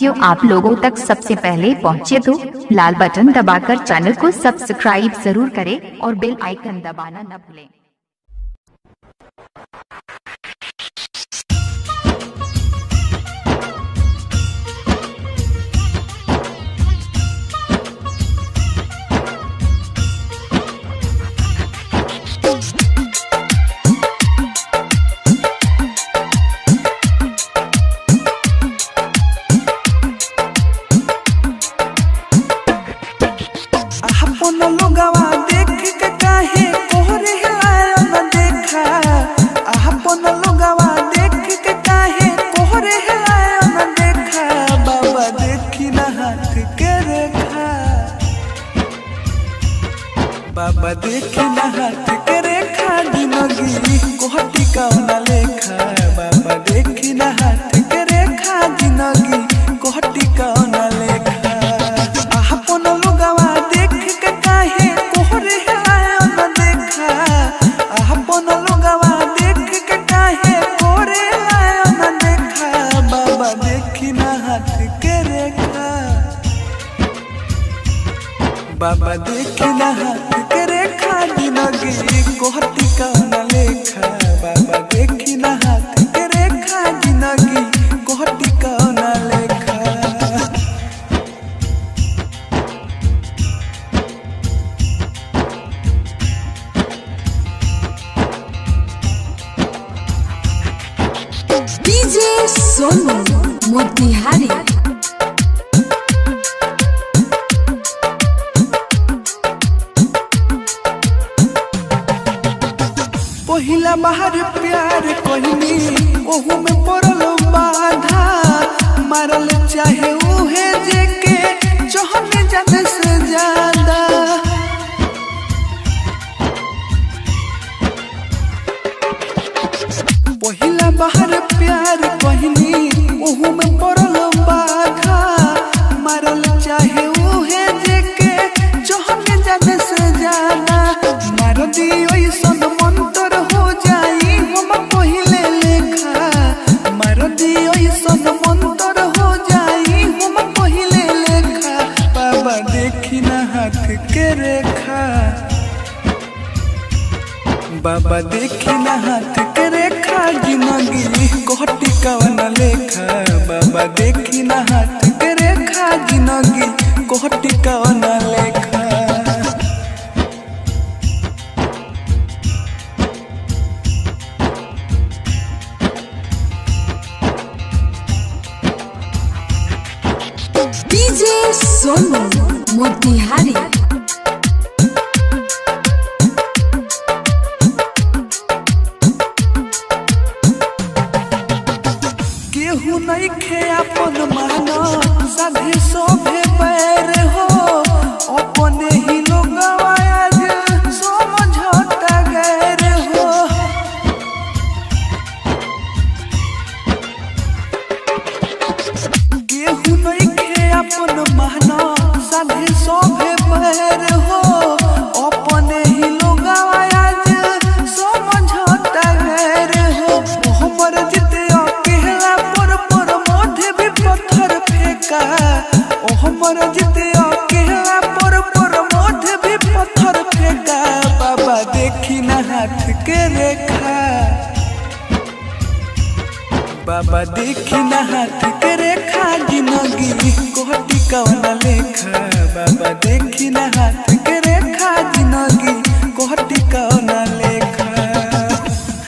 Video आप लोगों तक सबसे पहले पहुंचे तो लाल बटन दबाकर चैनल को सब्सक्राइब जरूर करें और बेल आइकन दबाना न भूलें। लोगवा देख के काहे कोहरे हिलाया न देखा। अपन लोगवा देख के काहे कोहरे हिलाया न देखा। बाबा देखी न हाथ के रेखा, बाबा देखी न हाथ के रेखा। जिंदगी कोहटी का न लेखा। बाबा देखी न हाथ के रेखा, जिंदगी कोहटी का न लेखा। अपन लोगवा देख के काहे कोहरे हिलाया न देखा। अपन लोगवा देख के काहे कोहरे हिलाया न देखा। बाबा देखी न हाथ के रेखा, बाबा देखी न हाथ के रेखा। जिंदगी कोहटी का न लेखा। बाबा देखी न हाथ के रेखा, जिंदगी कोहटी का न लेखा। डीजे सोनू मोतिहारी। पहिला बाहर प्यार कहनी ओहू में पड़ल बाधा। मारल चाहे उहे जेके चहने जाने से ज्यादा। पहिला बाहर प्यार कहनी ओहू में पड़ल बाधा। मारल चाहे उहे जेके चहने जाने से ज्यादा। मार दियो सन मंतर हो जाई हम पहिले लेखा। मार दियो सन मंतर हो जाई हम पहिले लेखा। बाबा देखी न हाथ के रेखा, बाबा देखी न हाथ के रेखा। जिंदगी कोहटी का न लेखा। बाबा देखी न हाथ के रेखा, जिंदगी कोहटी का न लेखा। डीजे सोनू मोतिहारी। केहू नहीं खे अपन मानो साधे सोभे पैर हो। अपने ही लोग आज समझौता गैर हो। केहू नहीं खे अपन मानो साधे सोभे पैर हो। अपने ही लोग आज समझौता गैर हो। हमर जिते अकेला पर मोढ़े भी पत्थर फेंका। ओ हमर जिते अकेला पर मोढ़े भी पत्थर फेंका। बाबा देखी न हाथ के रेखा, बाबा देखी न हाथ के रेखा। जिंदगी कोहटी का न लेखा। बाबा देखी न हाथ